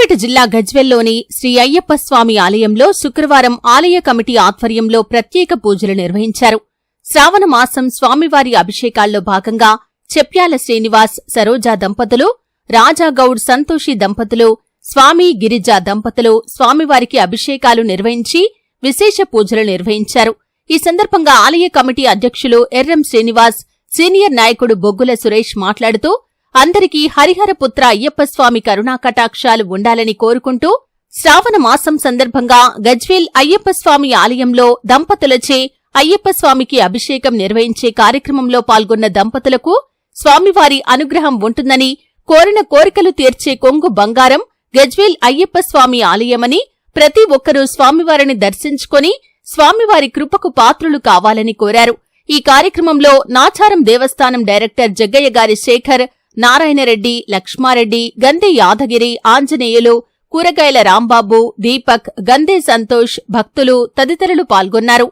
సిద్దిపేట జిల్లా గజ్వేల్లోని శ్రీ అయ్యప్ప స్వామి ఆలయంలో శుక్రవారం ఆలయ కమిటీ ఆధ్వర్యంలో ప్రత్యేక పూజలు నిర్వహించారు. శ్రావణ మాసం స్వామివారి అభిషేకాల్లో భాగంగా చెప్యాల శ్రీనివాస్ సరోజా దంపతులు, రాజాగౌడ్ సంతోషి దంపతులు, స్వామి గిరిజా దంపతులు స్వామివారికి అభిషేకాలు నిర్వహించి విశేష పూజలు నిర్వహించారు. ఈ సందర్భంగా ఆలయ కమిటీ అధ్యక్షులు ఎర్రం శ్రీనివాస్, సీనియర్ నాయకుడు బొగ్గుల సురేష్ మాట్లాడుతూ అందరికీ హరిహరపుత్ర అయ్యప్పస్వామి కరుణాకటాక్షాలు ఉండాలని కోరుకుంటూ శ్రావణ మాసం సందర్భంగా గజ్వేల్ అయ్యప్పస్వామి ఆలయంలో దంపతులచే అయ్యప్పస్వామికి అభిషేకం నిర్వహించే కార్యక్రమంలో పాల్గొన్న దంపతులకు స్వామివారి అనుగ్రహం ఉంటుందని, కోరిన కోరికలు తీర్చే కొంగు బంగారం గజ్వేల్ అయ్యప్పస్వామి ఆలయమని, ప్రతి ఒక్కరూ స్వామివారిని దర్శించుకొని స్వామివారి కృపకు పాత్రులు కావాలని కోరారు. ఈ కార్యక్రమంలో నాచారం దేవస్థానం డైరెక్టర్ జగ్గయ్యగారి శేఖర్, నారాయణరెడ్డి, లక్ష్మారెడ్డి, గంధి యాదగిరి, ఆంజనేయులు, కూరగాయల రాంబాబు, దీపక్, గంధే సంతోష్, భక్తులు తదితరులు పాల్గొన్నారు.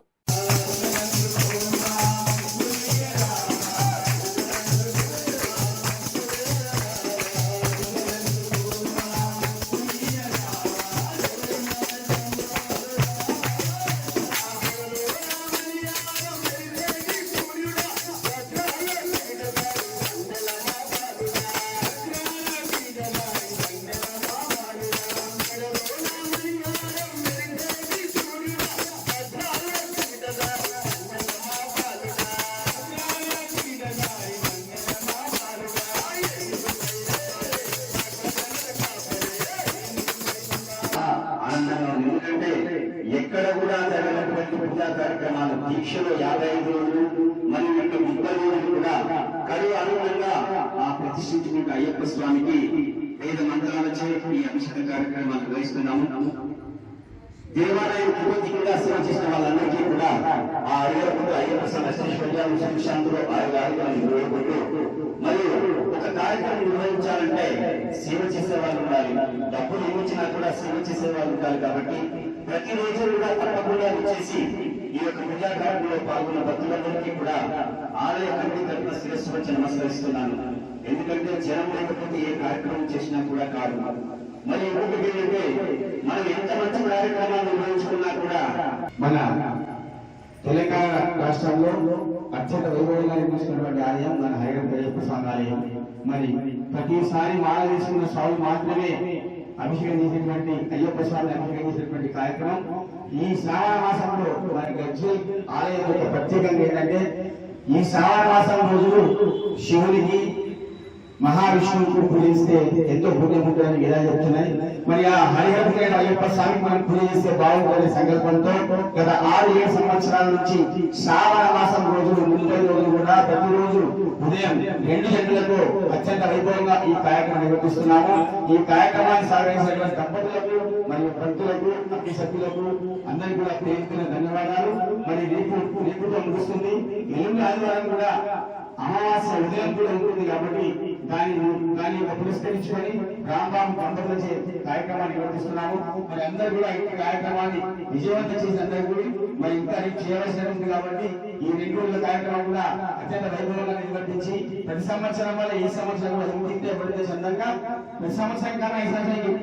ఎక్కడ కూడా జరగనటువంటి పూజా కార్యక్రమాలు దీక్షలో 55 రోజులు మరియు 30 రోజులు కూడా కడు అనుగుణంగా ప్రతిష్ఠించిన అయ్యప్ప స్వామికి వేద మంత్రాలచే ఈ అభిషేక కార్యక్రమాలు నిర్వహిస్తున్నాము. దేవాలయం పూర్తిగా సేవ చేసిన వాళ్ళందరికీ కూడా ఆ అయ్యప్ప సమస్యలు మరియు ఒక కార్యక్రమం నిర్వహించాలంటే సేవ చేసే వాళ్ళు ఉండాలి, డబ్బులు ఇచ్చినా కూడా సేవ చేసే వాళ్ళు ఉండాలి. కాబట్టి ప్రతిరోజు కూడా తప్పకుండా వచ్చేసి ఈ యొక్క పూజా కార్యక్రమంలో పాల్గొన్న భక్తులందరికీ కూడా ఆలయ కమిటీ తరఫున శిరస్సు వచ్చి నమస్కరిస్తున్నాను. ఎందుకంటే జనం లేకపోతే ఏ కార్యక్రమం చేసినా కూడా కాదు. మరి ఇంకొకటి ఏంటంటే మనం ఎంత మంచి కార్యక్రమాలు నిర్వహించుకున్నా కూడా మన తెలంగాణ రాష్ట్రంలో అత్యంత వైభవంగా నిర్మిస్తున్నటువంటి ఆలయం మన అయ్యప్ప స్వామి ఆలయం. మరి ప్రతిసారి మాల తీసుకున్న స్వామి మాత్రమే అభిషేకం చేసేటువంటి అయ్యప్ప స్వామిని అభిషేకం చేసేటువంటి కార్యక్రమం ఈ శ్రావణ మాసంలో మరి గజ్వేల్ ఆలయం యొక్క ప్రత్యేకంగా ఏంటంటే ఈ శ్రావణ మాసం రోజులు శివునికి మహావిష్ణువుకు పూజిస్తే ఎంతో పుణ్యం ఉంటుందని ఎలా చెప్తున్నాయి. మరి ఆ హరిహరుడైన అయ్యప్ప స్వామికి మనం పూజ చేస్తే బాగుంటుందనే సంకల్పంతో గత 6-7 సంవత్సరాల నుంచి శ్రావణ మాసం రోజులు 30 రోజులు కూడా ప్రతిరోజు ఉదయం 2 గంటలకు అత్యంత వైభవంగా ఈ కార్యక్రమం నిర్వహిస్తున్నాము. ఈ కార్యక్రమాన్ని సహకరించినటువంటి దంపతులకు మరియు భక్తులకు, అన్ని సభ్యులకు అందరికీ కూడా పేరుకున్న ధన్యవాదాలు. మరి రేపుతో ముగుస్తుంది. ఎల్లుండి ఆదివారం కూడా అమావాస్య ఉదయం కూడా ఉంటుంది. కాబట్టి దాన్ని పురస్కరించుకొని రాంబాబు దంపతులచే కార్యక్రమాన్ని నిర్వహిస్తున్నాము. మరి అందరూ కూడా ఈ కార్యక్రమాన్ని విజయవంతం చేసి అందరూ కూడా మరి ఇంకా చేయవలసి ఉంది. కాబట్టి ఈ 2 రోజుల కార్యక్రమం కూడా అత్యంత వైభవంగా నిర్వర్తించి ప్రతి సంవత్సరం వల్ల ఈ సంవత్సరం కూడా ఇంటింటే పడితే చందంగా ప్రతి సంవత్సరం కన్నా ఈ సంవత్సరం